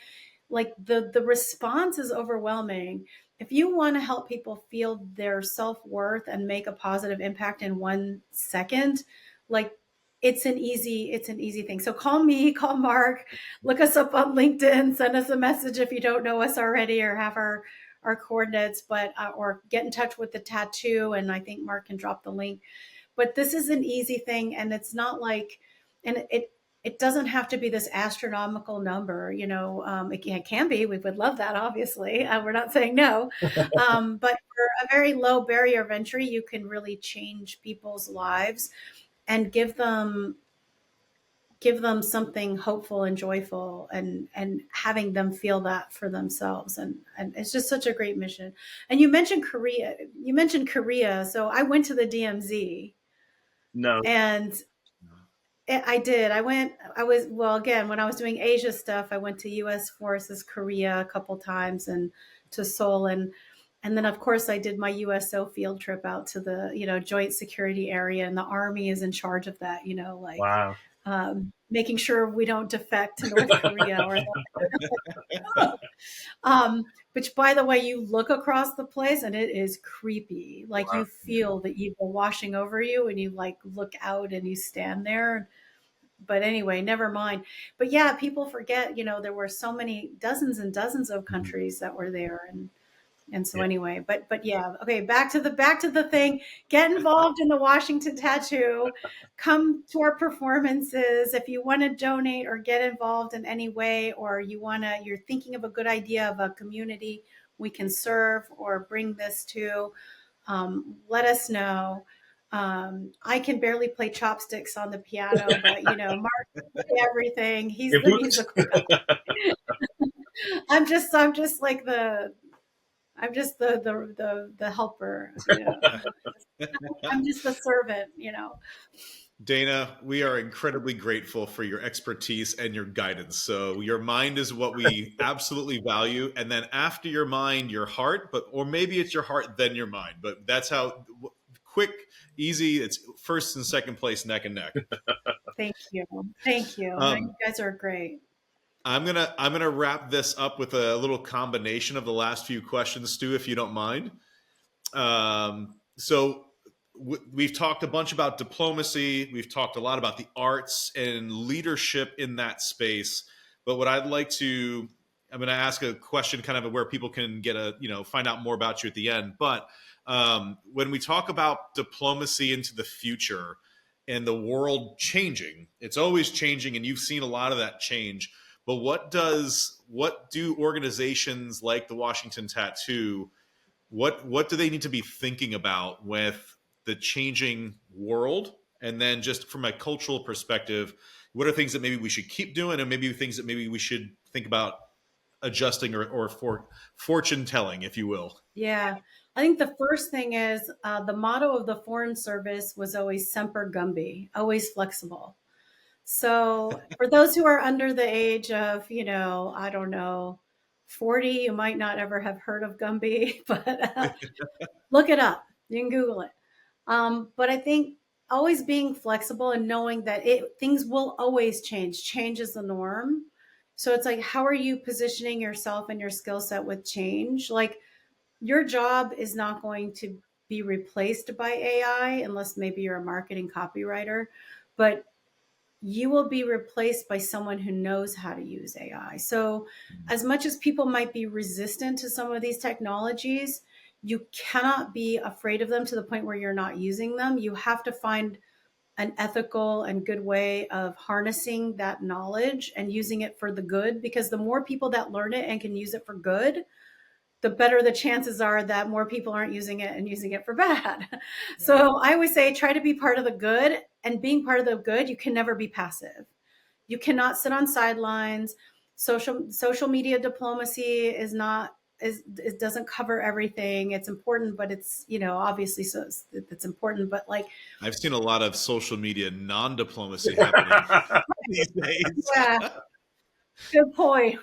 like the response is overwhelming. If you want to help people feel their self-worth and make a positive impact in 1 second, like it's an easy thing. So call me, call Mark, look us up on LinkedIn, send us a message if you don't know us already or have our coordinates, but or get in touch with the tattoo, and I think Mark can drop the link. But this is an easy thing, and it's not like, and it doesn't have to be this astronomical number. It can be. We would love that, obviously. We're not saying no. But for a very low barrier of entry, you can really change people's lives and give them something hopeful and joyful, and having them feel that for themselves. And it's just such a great mission. And you mentioned Korea. So I went to the DMZ. No. And I did. Again, when I was doing Asia stuff, I went to U.S. Forces Korea a couple times and to Seoul. And then, of course, I did my USO field trip out to the, Joint Security Area. And the Army is in charge of that, Wow. making sure we don't defect to North Korea. Which, by the way, you look across the place and it is creepy. Like, Wow. you feel the evil washing over you, and you look out and you stand there. But anyway, never mind. But yeah, people forget, there were so many, dozens and dozens of countries that were there. And And so anyway, but yeah, okay, back to the thing. Get involved in the Washington Tattoo. Come to our performances. If you want to donate or get involved in any way, or you're thinking of a good idea of a community we can serve or bring this to, let us know. I can barely play chopsticks on the piano, but Mark can play everything. He's the musical guy. I'm just like I'm just the helper. I'm just the servant. Dana, we are incredibly grateful for your expertise and your guidance. So your mind is what we absolutely value. And then after your mind, your heart, or maybe it's your heart, then your mind. But that's how quick, easy. It's first and second place, neck and neck. Thank you. Thank you. You guys are great. I'm gonna wrap this up with a little combination of the last few questions, Stu, if you don't mind. So we've talked a bunch about diplomacy. We've talked a lot about the arts and leadership in that space. But what I'm going to ask a question kind of where people can get find out more about you at the end. But when we talk about diplomacy into the future and the world changing, it's always changing, and you've seen a lot of that change. But what do organizations like the Washington Tattoo, what do they need to be thinking about with the changing world? And then just from a cultural perspective, what are things that maybe we should keep doing, and maybe things that maybe we should think about adjusting or fortune telling, if you will? Yeah. I think the first thing is the motto of the Foreign Service was always Semper Gumby, always flexible. So for those who are under the age of, I don't know, 40, you might not ever have heard of Gumby, but look it up. You can Google it. But I think always being flexible and knowing that things will always change. Change is the norm. So it's like, how are you positioning yourself and your skill set with change? Like, your job is not going to be replaced by AI unless maybe you're a marketing copywriter, but you will be replaced by someone who knows how to use AI. So as much as people might be resistant to some of these technologies, you cannot be afraid of them to the point where you're not using them. You have to find an ethical and good way of harnessing that knowledge and using it for the good, because the more people that learn it and can use it for good, the better the chances are that more people aren't using it and using it for bad. So I always say, try to be part of the good, and being part of the good, you can never be passive. You cannot sit on sidelines. Social media diplomacy it doesn't cover everything. It's important, but it's, obviously, so it's important, but like, I've seen a lot of social media non-diplomacy happening these days. Yeah. Good point.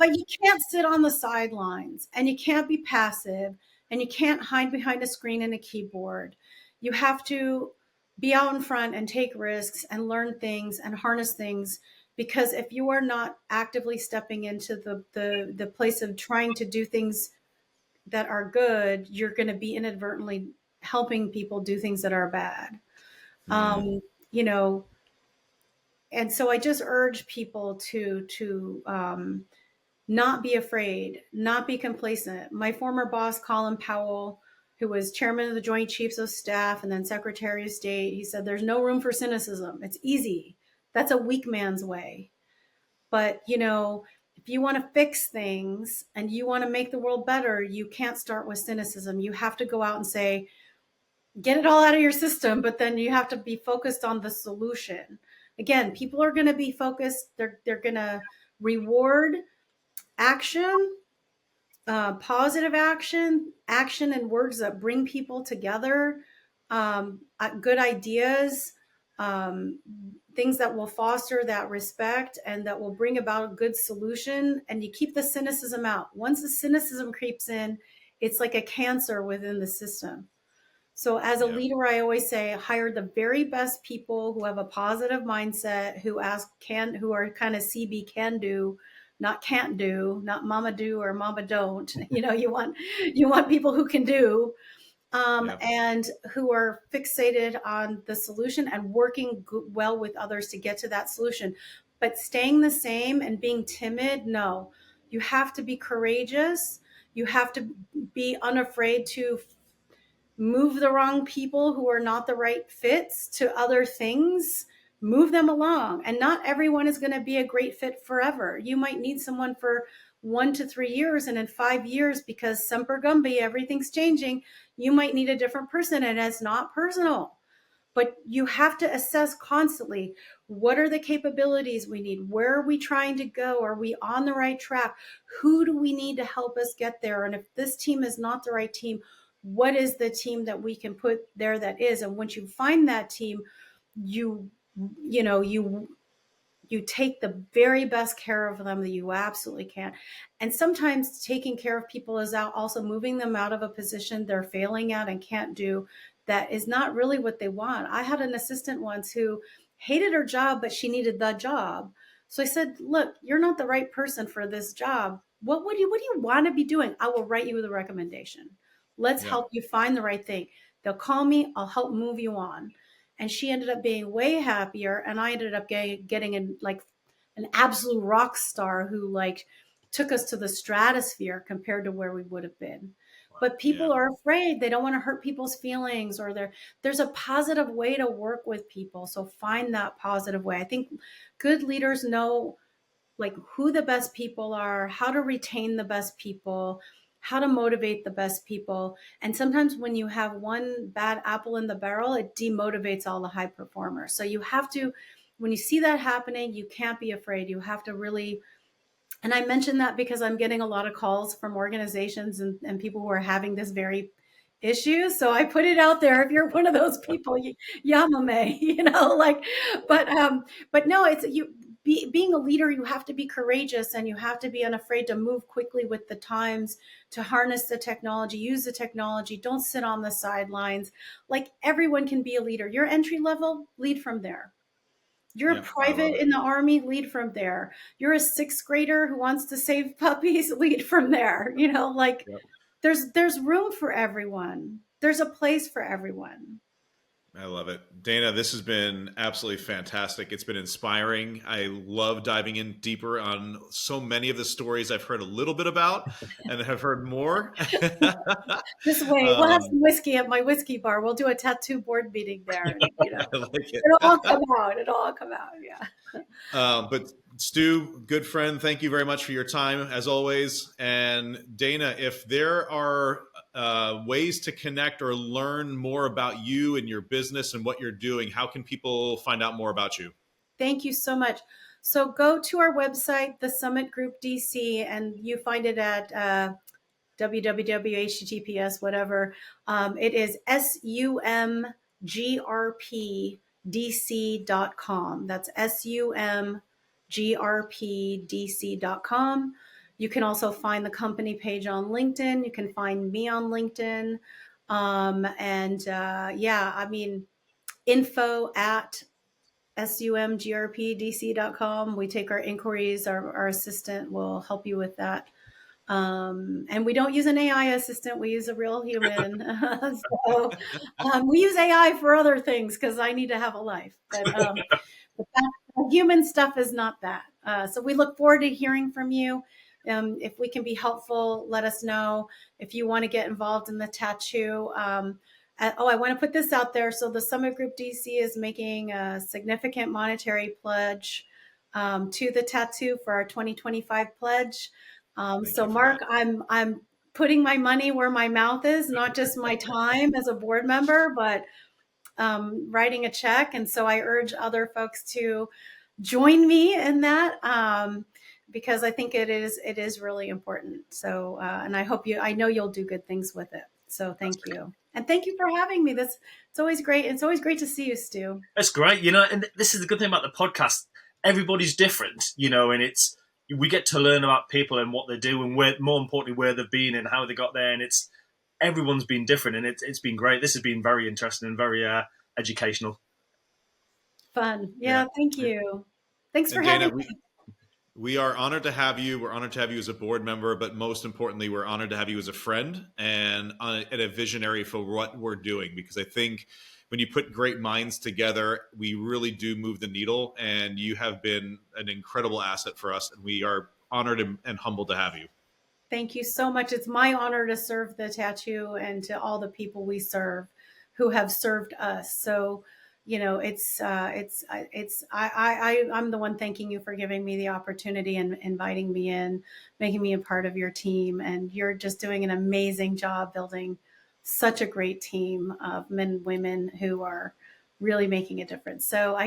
But you can't sit on the sidelines, and you can't be passive, and you can't hide behind a screen and a keyboard. You have to be out in front and take risks and learn things and harness things, because if you are not actively stepping into the place of trying to do things that are good, you're going to be inadvertently helping people do things that are bad. And so I just urge people to not be afraid, not be complacent. My former boss, Colin Powell, who was chairman of the Joint Chiefs of Staff and then Secretary of State, he said, there's no room for cynicism. It's easy. That's a weak man's way. But, if you want to fix things and you want to make the world better, you can't start with cynicism. You have to go out and say, get it all out of your system, but then you have to be focused on the solution. Again, people are going to be focused. They're going to reward action, positive action and words that bring people together, good ideas, things that will foster that respect and that will bring about a good solution. And you keep the cynicism out. Once the cynicism creeps in, it's like a cancer within the system. So as a leader, I always say, hire the very best people who have a positive mindset, who are kind of CB can do, not can't do, not mama do or mama don't. You want people who can do, and who are fixated on the solution and working well with others to get to that solution. But staying the same and being timid, no. You have to be courageous. You have to be unafraid to move the wrong people who are not the right fits to other things, move them along. And not everyone is going to be a great fit forever. You might need someone for 1 to 3 years, and in 5 years, because semper gumby, everything's changing, you might need a different person, and it's not personal. But you have to assess constantly, what are the capabilities we need? Where are we trying to go? Are we on the right track? Who do we need to help us get there? And if this team is not the right team, what is the team that we can put there that is? And once you find that team, you take the very best care of them that you absolutely can. And sometimes taking care of people is also moving them out of a position they're failing at and can't do, that is not really what they want. I had an assistant once who hated her job, but she needed the job. So I said, look, you're not the right person for this job. What do you want to be doing? I will write you the recommendation. Let's help you find the right thing. They'll call me. I'll help move you on. And she ended up being way happier. And I ended up getting an absolute rock star who took us to the stratosphere compared to where we would have been. But people are afraid. They don't want to hurt people's feelings, or there's a positive way to work with people. So find that positive way. I think good leaders know who the best people are, how to retain the best people, how to motivate the best people. And sometimes when you have one bad apple in the barrel, it demotivates all the high performers. So you have to, when you see that happening, you can't be afraid. You have to really, and I mention that because I'm getting a lot of calls from organizations and people who are having this very issue. So I put it out there. If you're one of those people, Yamame, but no, it's being a leader, you have to be courageous, and you have to be unafraid to move quickly with the times, to harness the technology, use the technology. Don't sit on the sidelines. Everyone can be a leader. You're entry level, lead from there. You're a private in the Army, lead from there. You're a 6th grader who wants to save puppies, lead from there. There's room for everyone. There's a place for everyone. I love it. Dana, this has been absolutely fantastic. It's been inspiring. I love diving in deeper on so many of the stories I've heard a little bit about and have heard more. This way, we'll have some whiskey at my whiskey bar. We'll do a tattoo board meeting there. I like it. It'll all come out. Yeah. But Stu, good friend, thank you very much for your time as always. And Dana, if there are ways to connect or learn more about you and your business and what you're doing, how can people find out more about you? Thank you so much. So go to our website, the Summit Group DC, and you find it at www.https, whatever. It is sumgrpdc.com. That's sumgrpdc.com. You can also find the company page on LinkedIn. You can find me on LinkedIn. Info at sumgrpdc.com. We take our inquiries. Our assistant will help you with that. And we don't use an AI assistant. We use a real human. We use AI for other things because I need to have a life. But human stuff is not that. So we look forward to hearing from you. If we can be helpful, let us know. If you want to get involved in the tattoo, I want to put this out there. So the Summit Group DC is making a significant monetary pledge to the tattoo for our 2025 pledge. So Mark, I'm putting my money where my mouth is, not just my time as a board member, but writing a check. And so I urge other folks to join me in that. Because I think it is really important. So, and I know you'll do good things with it. So thank you. And thank you for having me. It's always great. It's always great to see you, Stu. That's great. And this is the good thing about the podcast. Everybody's different, and we get to learn about people and what they do, and more importantly, where they've been and how they got there. And everyone's been different, and it's been great. This has been very interesting and very educational. Fun. Yeah. Thank you. Thanks for having me. We are honored to have you. We're honored to have you as a board member, but most importantly, we're honored to have you as a friend and a visionary for what we're doing. Because I think when you put great minds together, we really do move the needle. And you have been an incredible asset for us. And we are honored and humbled to have you. Thank you so much. It's my honor to serve the tattoo and to all the people we serve who have served us. So, I'm the one thanking you for giving me the opportunity and inviting me in, making me a part of your team. And you're just doing an amazing job building such a great team of men and women who are really making a difference. So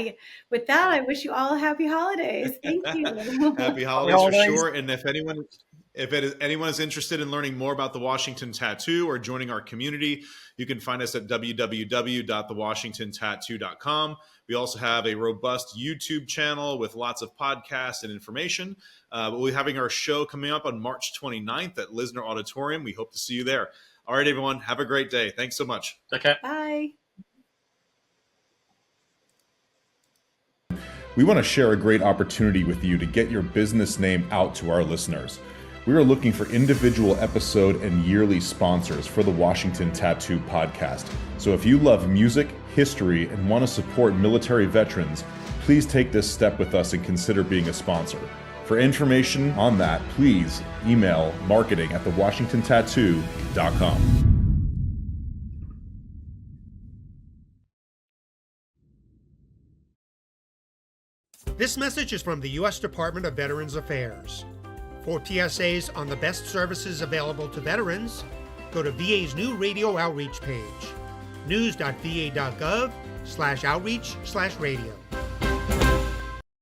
with that, I wish you all happy holidays. Thank you. Happy holidays for sure. And if anyone is interested in learning more about the Washington Tattoo or joining our community, you can find us at www.thewashingtontattoo.com. We also have a robust YouTube channel with lots of podcasts and information. We'll be having our show coming up on March 29th at Lisner Auditorium. We hope to see you there. All right, everyone. Have a great day. Thanks so much. Okay. Bye. We want to share a great opportunity with you to get your business name out to our listeners. We are looking for individual episode and yearly sponsors for the Washington Tattoo Podcast. So if you love music, history, and want to support military veterans, please take this step with us and consider being a sponsor. For information on that, please email marketing@thewashingtontattoo.com. This message is from the U.S. Department of Veterans Affairs. For PSAs on the best services available to veterans, go to VA's new radio outreach page, news.va.gov/outreach/radio.